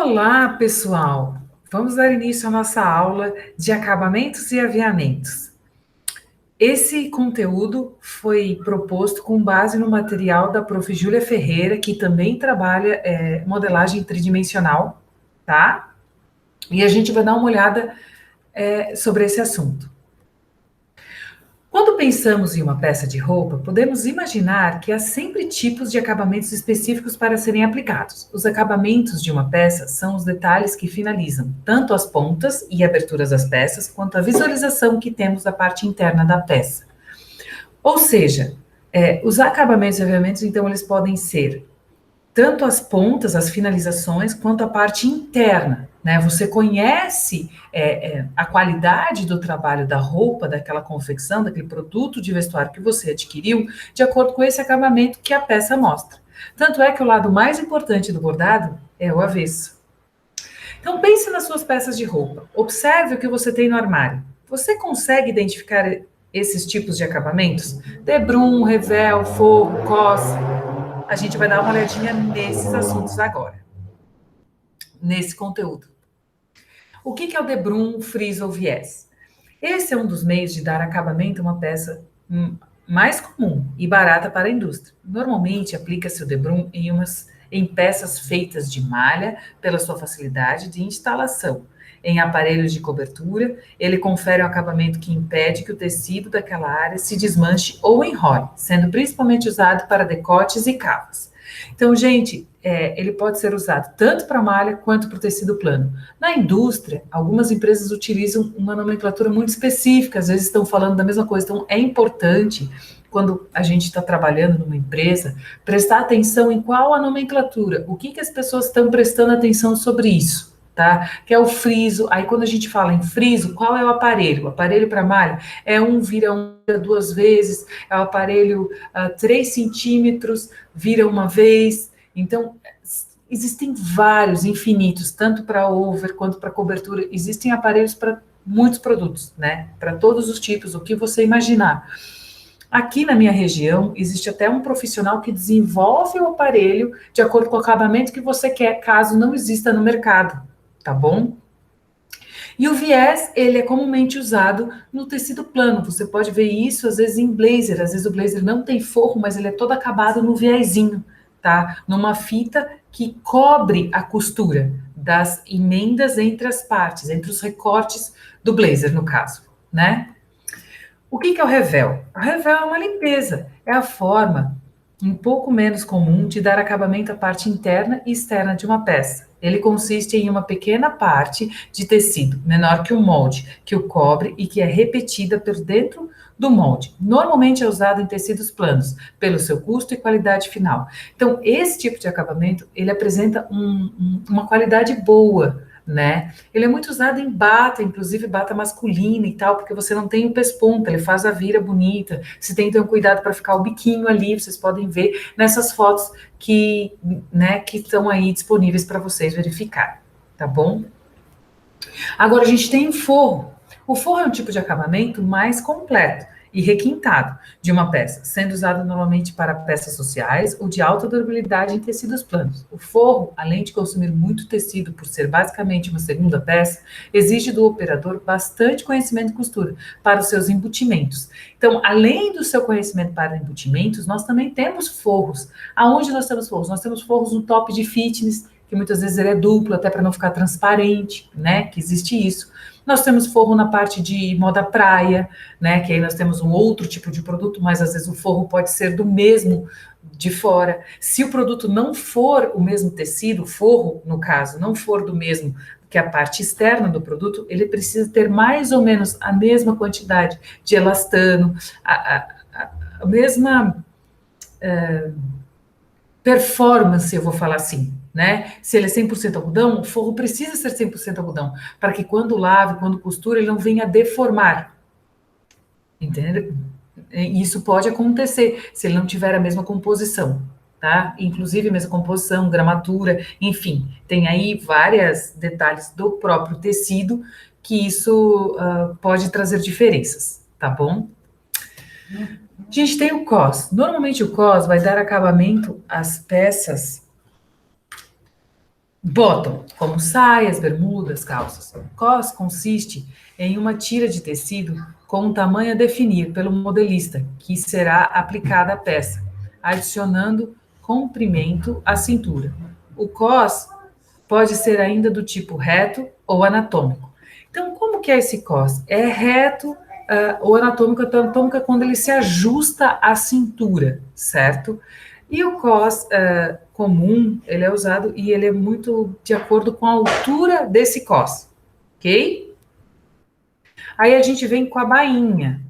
Olá, pessoal! Vamos dar início à nossa aula de acabamentos e aviamentos. Esse conteúdo foi proposto com base no material da Prof. Júlia Ferreira, que também trabalha modelagem tridimensional, tá? E a gente vai dar uma olhada sobre esse assunto. Quando pensamos em uma peça de roupa, podemos imaginar que há sempre tipos de acabamentos específicos para serem aplicados. Os acabamentos de uma peça são os detalhes que finalizam tanto as pontas e aberturas das peças, quanto a visualização que temos da parte interna da peça. Ou seja, os acabamentos e aviamentos, então, eles podem ser tanto as pontas, as finalizações, quanto a parte interna, né? Você conhece a qualidade do trabalho da roupa, daquela confecção, daquele produto de vestuário que você adquiriu, de acordo com esse acabamento que a peça mostra. Tanto é que o lado mais importante do bordado é o avesso. Então pense nas suas peças de roupa, observe o que você tem no armário. Você consegue identificar esses tipos de acabamentos? Debrum, revel, forro, cos. A gente vai dar uma olhadinha nesses assuntos agora, nesse conteúdo. O que é o debrum, friso ou viés? Esse é um dos meios de dar acabamento a uma peça mais comum e barata para a indústria. Normalmente, aplica-se o debrum em peças feitas de malha, pela sua facilidade de instalação. Em aparelhos de cobertura, ele confere um acabamento que impede que o tecido daquela área se desmanche ou enrole, sendo principalmente usado para decotes e cavas. Então, gente, ele pode ser usado tanto para malha quanto para o tecido plano. Na indústria, algumas empresas utilizam uma nomenclatura muito específica, às vezes estão falando da mesma coisa. Então, é importante, quando a gente está trabalhando numa empresa, prestar atenção em qual a nomenclatura, o que as pessoas estão prestando atenção sobre isso. Tá? Que é o friso. Aí quando a gente fala em friso, qual é o aparelho? O aparelho para malha é vira duas vezes, é o aparelho 3 centímetros, vira uma vez. Então, existem vários, infinitos, tanto para over quanto para cobertura. Existem aparelhos para muitos produtos, né? Para todos os tipos, o que você imaginar. Aqui na minha região, existe até um profissional que desenvolve o aparelho de acordo com o acabamento que você quer, caso não exista no mercado, tá bom? E o viés, ele é comumente usado no tecido plano. Você pode ver isso, às vezes, em blazer. Às vezes o blazer não tem forro, mas ele é todo acabado no viésinho, tá? Numa fita que cobre a costura das emendas entre as partes, entre os recortes do blazer, no caso, né? O que é o revel? O revel é uma limpeza, é a forma um pouco menos comum de dar acabamento à parte interna e externa de uma peça. Ele consiste em uma pequena parte de tecido, menor que o molde, que o cobre e que é repetida por dentro do molde. Normalmente é usado em tecidos planos, pelo seu custo e qualidade final. Então, esse tipo de acabamento, ele apresenta uma qualidade boa, né? Ele é muito usado em bata, inclusive bata masculina e tal, porque você não tem o pesponto, ele faz a vira bonita. Você tem que ter um cuidado para ficar o biquinho ali, vocês podem ver nessas fotos que estão aí disponíveis para vocês verificarem, tá bom? Agora a gente tem o forro. O forro é um tipo de acabamento mais completo e requintado de uma peça, sendo usado normalmente para peças sociais ou de alta durabilidade em tecidos planos. O forro, além de consumir muito tecido por ser basicamente uma segunda peça, exige do operador bastante conhecimento de costura para os seus embutimentos. Então, além do seu conhecimento para embutimentos, nós também temos forros. Aonde nós temos forros? Nós temos forros no top de fitness, que muitas vezes ele é duplo, até para não ficar transparente, né? Que existe isso. Nós temos forro na parte de moda praia, né? Que aí nós temos um outro tipo de produto, mas às vezes o forro pode ser do mesmo de fora. Se o produto não for o mesmo tecido, o forro, no caso, não for do mesmo que a parte externa do produto, ele precisa ter mais ou menos a mesma quantidade de elastano, a mesma performance, eu vou falar assim, né? Se ele é 100% algodão, o forro precisa ser 100% algodão, para que quando lave, quando costura, ele não venha a deformar. Entendeu? Isso pode acontecer se ele não tiver a mesma composição, tá? Inclusive a mesma composição, gramatura, enfim, tem aí vários detalhes do próprio tecido que isso pode trazer diferenças, tá bom? A gente tem o cos. Normalmente o cos vai dar acabamento às peças Bottom, como saias, bermudas, calças. Cos consiste em uma tira de tecido com um tamanho a definir pelo modelista, que será aplicada à peça, adicionando comprimento à cintura. O cos pode ser ainda do tipo reto ou anatômico. Então, como que é esse cos? É reto ou anatômico, anatômico é quando ele se ajusta à cintura, certo? E o cos comum, ele é usado e ele é muito de acordo com a altura desse cos, ok? Aí a gente vem com a bainha.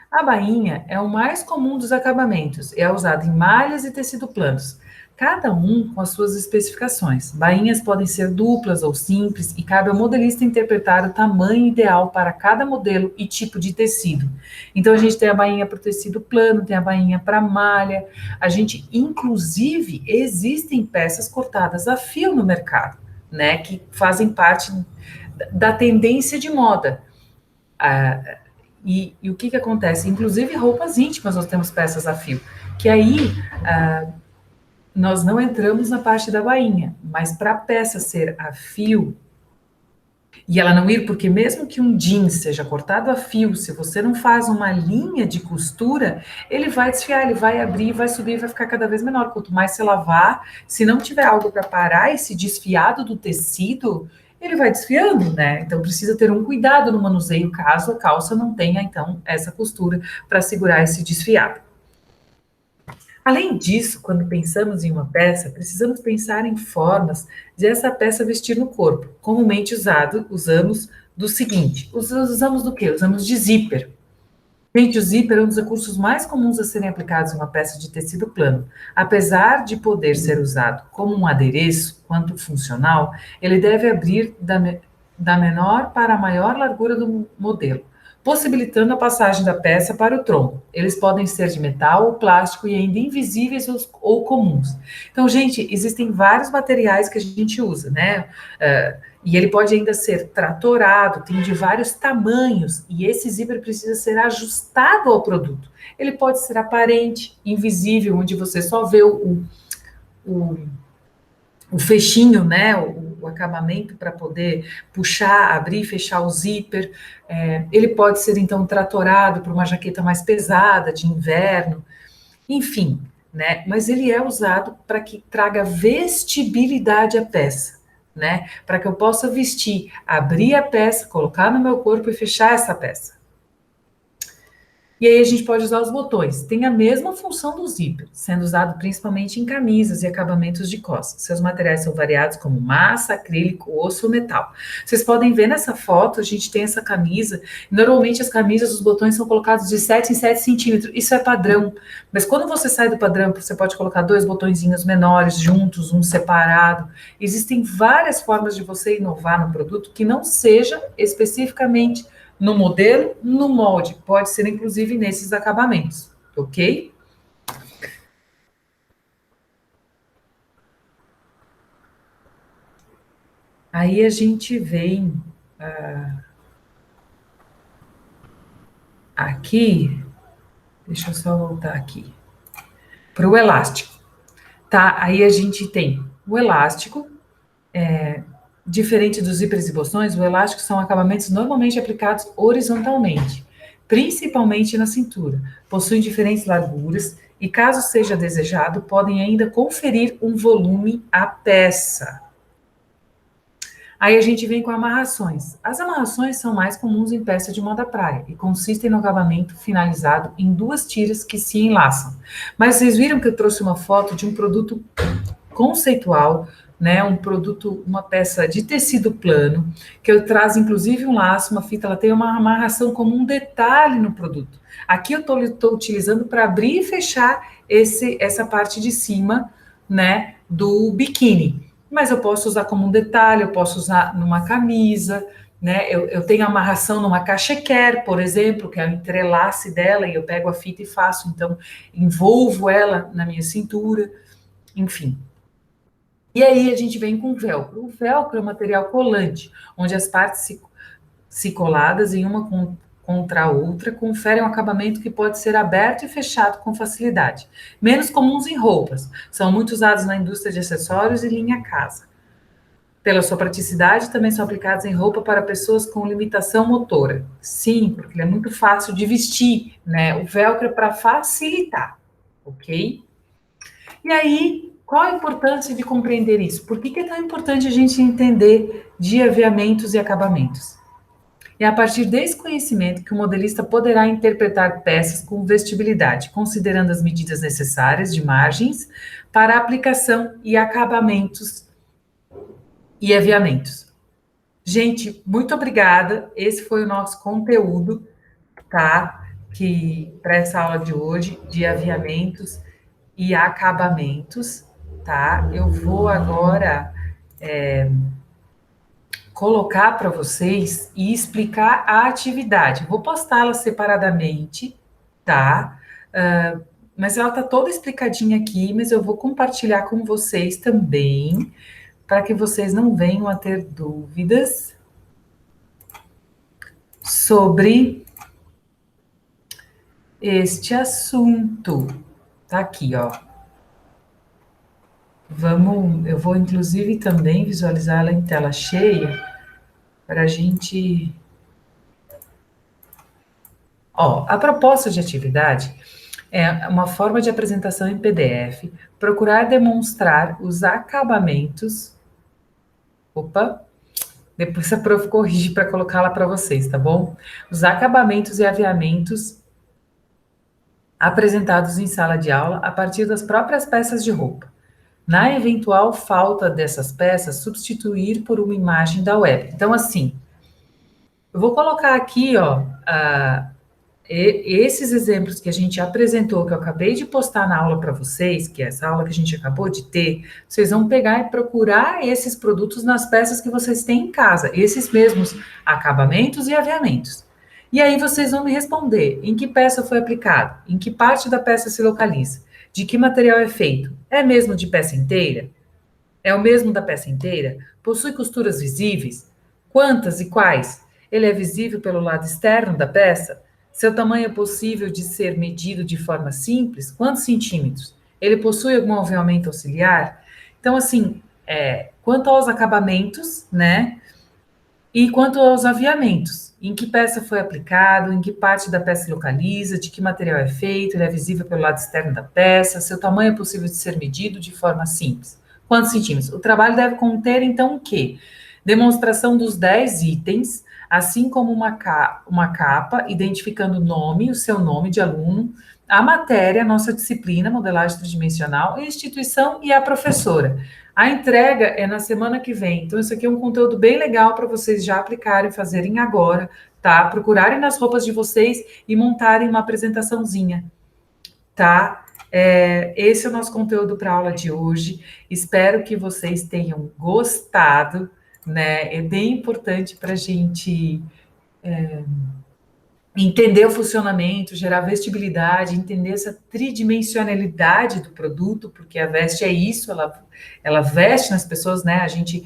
A bainha é o mais comum dos acabamentos, é usado em malhas e tecido planos, cada um com as suas especificações. Bainhas podem ser duplas ou simples e cabe ao modelista interpretar o tamanho ideal para cada modelo e tipo de tecido. Então a gente tem a bainha para o tecido plano, tem a bainha para malha. A gente, inclusive, existem peças cortadas a fio no mercado, né, que fazem parte da tendência de moda. E o que acontece? Inclusive roupas íntimas nós temos peças a fio, que aí nós não entramos na parte da bainha, mas para a peça ser a fio e ela não ir, porque mesmo que um jeans seja cortado a fio, se você não faz uma linha de costura, ele vai desfiar, ele vai abrir, vai subir, vai ficar cada vez menor. Quanto mais você lavar, se não tiver algo para parar esse desfiado do tecido, ele vai desfiando, né? Então precisa ter um cuidado no manuseio, caso a calça não tenha, então, essa costura para segurar esse desfiado. Além disso, quando pensamos em uma peça, precisamos pensar em formas de essa peça vestir no corpo. Comumente usamos do seguinte: usamos do quê? Usamos de zíper. Gente, o zíper é um dos recursos mais comuns a serem aplicados em uma peça de tecido plano. Apesar de poder ser usado como um adereço, quanto funcional, ele deve abrir da menor para a maior largura do modelo, possibilitando a passagem da peça para o tronco. Eles podem ser de metal ou plástico e ainda invisíveis ou comuns. Então, gente, existem vários materiais que a gente usa, né? E ele pode ainda ser tratorado, tem de vários tamanhos, e esse zíper precisa ser ajustado ao produto. Ele pode ser aparente, invisível, onde você só vê o, o fechinho, né, o acabamento para poder puxar, abrir e fechar o zíper. Ele pode ser, então, tratorado para uma jaqueta mais pesada, de inverno, enfim, né? Mas ele é usado para que traga vestibilidade à peça, né? Para que eu possa vestir, abrir a peça, colocar no meu corpo e fechar essa peça. E aí a gente pode usar os botões. Tem a mesma função do zíper, sendo usado principalmente em camisas e acabamentos de costas. Seus materiais são variados como massa, acrílico, osso ou metal. Vocês podem ver nessa foto, a gente tem essa camisa. Normalmente as camisas, os botões são colocados de 7 em 7 centímetros. Isso é padrão. Mas quando você sai do padrão, você pode colocar dois botõezinhos menores juntos, um separado. Existem várias formas de você inovar no produto que não seja especificamente no modelo, no molde, pode ser inclusive nesses acabamentos, ok? Aí a gente vem aqui, deixa eu só voltar aqui, para o elástico, tá? Aí a gente tem o elástico, diferente dos zíperes e botões, o elástico são acabamentos normalmente aplicados horizontalmente, principalmente na cintura. Possuem diferentes larguras e, caso seja desejado, podem ainda conferir um volume à peça. Aí a gente vem com amarrações. As amarrações são mais comuns em peça de moda praia e consistem no acabamento finalizado em duas tiras que se enlaçam. Mas vocês viram que eu trouxe uma foto de um produto conceitual, né, um produto, uma peça de tecido plano, que eu traz inclusive um laço, uma fita, ela tem uma amarração como um detalhe no produto. Aqui eu estou utilizando para abrir e fechar essa parte de cima, né, do biquíni. Mas eu posso usar como um detalhe, eu posso usar numa camisa, né? Eu tenho amarração numa cachequer, por exemplo, que é o entrelace dela, e eu pego a fita e faço, então envolvo ela na minha cintura, enfim. E aí a gente vem com o velcro. O velcro é um material colante, onde as partes se coladas em uma contra a outra conferem um acabamento que pode ser aberto e fechado com facilidade. Menos comuns em roupas. São muito usados na indústria de acessórios e linha casa. Pela sua praticidade, também são aplicados em roupa para pessoas com limitação motora. Sim, porque ele é muito fácil de vestir, né? O velcro é para facilitar, ok? E aí, qual a importância de compreender isso? Por que é tão importante a gente entender de aviamentos e acabamentos? É a partir desse conhecimento que o modelista poderá interpretar peças com vestibilidade, considerando as medidas necessárias de margens para aplicação e acabamentos e aviamentos. Gente, muito obrigada. Esse foi o nosso conteúdo, tá? Que para essa aula de hoje de aviamentos e acabamentos, tá? Eu vou agora colocar para vocês e explicar a atividade. Vou postá-la separadamente, tá? Mas ela tá toda explicadinha aqui, mas eu vou compartilhar com vocês também, para que vocês não venham a ter dúvidas sobre este assunto. Tá aqui, ó. Eu vou inclusive também visualizar ela em tela cheia para a gente. Ó, a proposta de atividade é uma forma de apresentação em PDF, procurar demonstrar os acabamentos. Opa, depois a prof corrige para colocá-la para vocês, tá bom? Os acabamentos e aviamentos apresentados em sala de aula a partir das próprias peças de roupa. Na eventual falta dessas peças, substituir por uma imagem da web. Então, assim, eu vou colocar aqui, ó, esses exemplos que a gente apresentou, que eu acabei de postar na aula para vocês, que é essa aula que a gente acabou de ter, vocês vão pegar e procurar esses produtos nas peças que vocês têm em casa, esses mesmos acabamentos e aviamentos. E aí vocês vão me responder em que peça foi aplicado, em que parte da peça se localiza, de que material é feito, é mesmo de peça inteira? É o mesmo da peça inteira? Possui costuras visíveis? Quantas e quais? Ele é visível pelo lado externo da peça? Seu tamanho é possível de ser medido de forma simples? Quantos centímetros? Ele possui algum aviamento auxiliar? Então, assim, quanto aos acabamentos, né? E quanto aos aviamentos, em que peça foi aplicado, em que parte da peça se localiza, de que material é feito, ele é visível pelo lado externo da peça, seu tamanho é possível de ser medido de forma simples. Quantos centímetros? O trabalho deve conter, então, o quê? Demonstração dos 10 itens, assim como uma capa, identificando o nome, o seu nome de aluno, a matéria, nossa disciplina, modelagem tridimensional, a instituição e a professora. A entrega é na semana que vem. Então, isso aqui é um conteúdo bem legal para vocês já aplicarem, fazerem agora, tá? Procurarem nas roupas de vocês e montarem uma apresentaçãozinha, tá? Esse é o nosso conteúdo para a aula de hoje. Espero que vocês tenham gostado, né? É bem importante para a gente entender o funcionamento, gerar vestibilidade, entender essa tridimensionalidade do produto, porque a veste é isso, ela veste nas pessoas, né? A gente,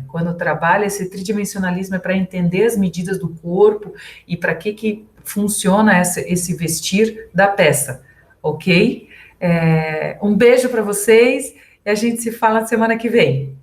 quando trabalha esse tridimensionalismo, é para entender as medidas do corpo e para que funciona esse vestir da peça, ok? Um beijo para vocês e a gente se fala semana que vem.